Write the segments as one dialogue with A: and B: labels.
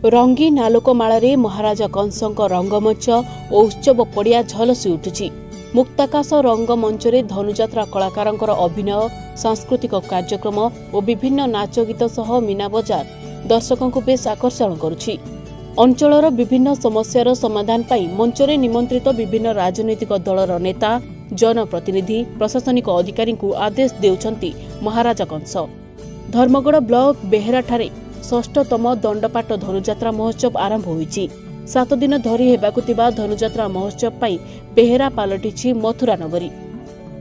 A: रंगीन आलोकमाळे महाराजा कंसक रंगमंच और उत्सव पड़िया झलसी उठुछि। मुक्ताकाश रंगमंच रे धनुजात्रा कलाकार अभिनय, सांस्कृतिक कार्यक्रम और विभिन्न नाच गीत सह मीना बजार दर्शकों को बेस आकर्षण करुछि। अंचलर विभिन्न समस्यार समाधान पाई मंचरे निमंत्रित विभिन्न राजनैतिक दलर नेता, जनप्रतिनिधि, प्रशासनिक अधिकारी को आदेश देउछंती महाराजा कंस। धर्मगढ़ ब्लॉक बेहेरा ठारे षष्ठतम दंडपाट धनुजात्रा महोत्सव आरंभ होईछि। 7 दिन धरी हेबाकु थिबा धनुजात्रा महोत्सव पाई बेहेरा पालटिछि मथुरा नगरी।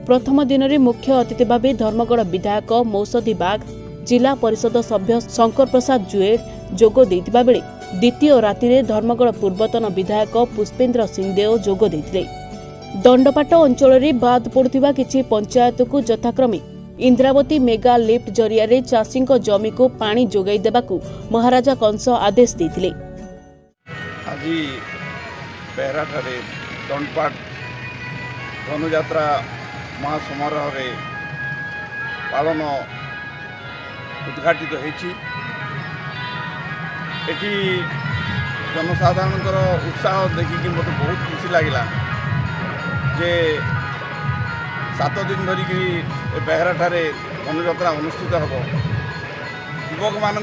A: प्रथम दिन रे मुख्य अतिथि भावे धर्मगढ़ विधायक मौसदी बाग, जिला परिषद सभ्य शंकर प्रसाद जुएड जोग देइतिबा बेले द्वितीय राति रे धर्मगढ़ पूर्वतन विधायक पुष्पेन्द्र सिंहदेव जोग देइतिले। दंडपाट अंचल रे बाद पड़ुथिबा किछि पंचायत को यथाक्रमे इंद्रावती मेगा लिफ्ट जरिया चाषी जमी को पानी जोगाई देबाकू महाराजा कंस आदेश देथिले।
B: आज बेहरा ठारे दंडपाट धनुजात्रा महासमारोह रे पालन उद्घाटित होईछि। एठी जनसाधारण उत्साह देखिकी मत बहुत खुशी लगिला जे 7 दिन धरिक बेहरा ठारे धनुजात्रा अनुष्ठित हम। युवक मान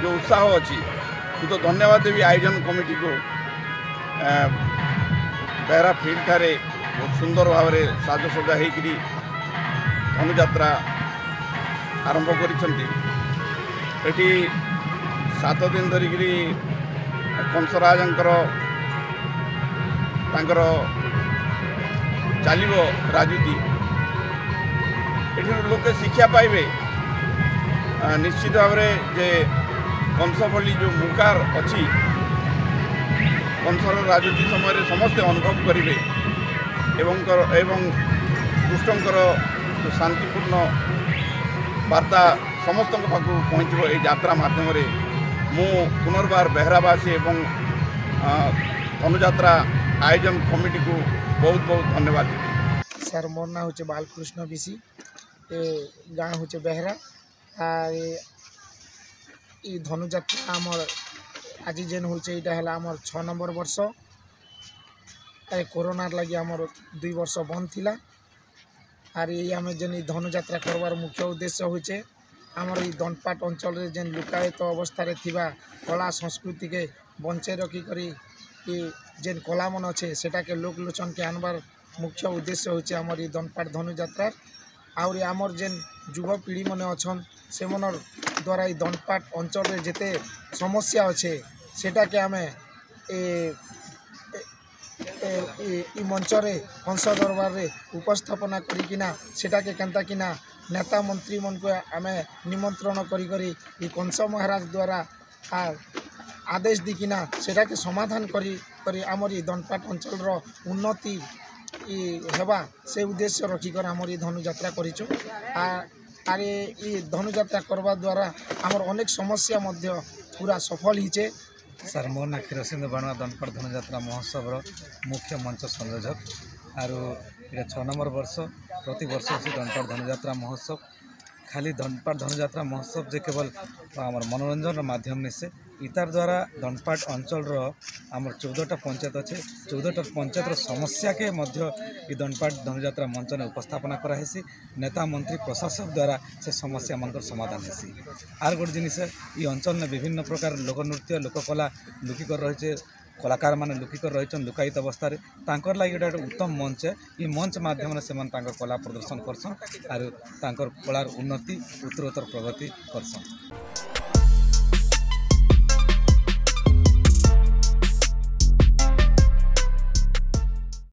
B: जो उत्साह अच्छी तो धन्यवाद देवी आयोजन कमिटी को। बेहरा फील्ड ठारे बहुत सुंदर भाव में साजसजा होकर धनुजात्रा आरंभ करिसेंती। 7 दिन धरिक कंसराजंकर चलो राजनीति ये लोके शिक्षा पाइबे निश्चित भाव जे कंस भली जो मुकार अच्छी कंसर राजनीति समय समस्ते अनुभव करेंगे एवं दुष्टंकर जो शांतिपूर्ण वार्ता समस्त पाक पहुँच यात्रा मध्यम मु पुनर्बार बेहरावासी एवं धनुजात्रा आयोजन कमिटी को बहुत बहुत धन्यवाद।
C: सर मोर ना हूँ बालकृष्ण बिशी, गाँव हूँ बेहरा। ये धनुजात्रा आमर आज जेन हूँ यहाँ आमर 6 नंबर वर्ष। कोरोना लगी आमर 2 वर्ष बंद थिला। आर ये आम जेन धनुजात्रा करवार मुख्य उद्देश्य होचे आमर ये दंडपाट अंचल रे जेन लुकायित अवस्था रे थिबा कला संस्कृति के बंचे रखी करी जेन कला मन अच्छे सेटा के लोक लोचन के आनबार मुख्य उद्देश्य होचे आमर ये दंडपाट धनुजात्रा। आउर आमर जेन युवा पीढ़ी मन अच्छन से मनर द्वारा ये दंडपाट अंचल रे जेते समस्या अच्छे सेटा के आमे ई मंच रे कंस दरबार रे उपस्थापना करिकिना सेटा के केनता किना नेता मंत्री मन को आमे निमंत्रण करी करी ई कंस महाराज द्वारा आदेश दिकिना सेटा के समाधान करी आमर ये दंडपाट अंचल रो उन्नति हेबा से उद्देश्य रखिकर आमर ये धनुजात्रा करिछु। आरे ये धनुजात्रा करवा द्वारा आमर अनेक समस्या मध्य पूरा सफल हिचे।
D: सर मोर ना क्षीरसिंधु बाणुआ दंडपाट धनुजात्रा महोत्सव मुख्य मंच संयोजक आरु ये 6 नंबर वर्ष। प्रति वर्ष से दंडपाट धनुजात्रा महोत्सव खाली दंडपाट धनुजात्रा महोत्सव जे केवल आमर मनोरंजन माध्यम नहीं से इतार द्वारा दंडपाट अंचल आमर 14टा पंचायत अच्छे 14टा पंचायत समस्या के मध्य ये दंडपाट धनुजात्रा मंच ने उपस्थापना करासी। नेता मंत्री प्रशासक द्वारा से समस्या मन समाधान हेसी। आर गोटे जिनिस ये अंचल ने विभिन्न प्रकार लोकनृत्य लोककला लुकिकर रही कलाकार मैंने लुकिकर रही लुकायित अवस्था तांकर लगी गोटे उत्तम मंच है। ये मंच माध्यम से कला प्रदर्शन करसन और कलार उन्नति उत्तरोत्तर प्रगति करसन।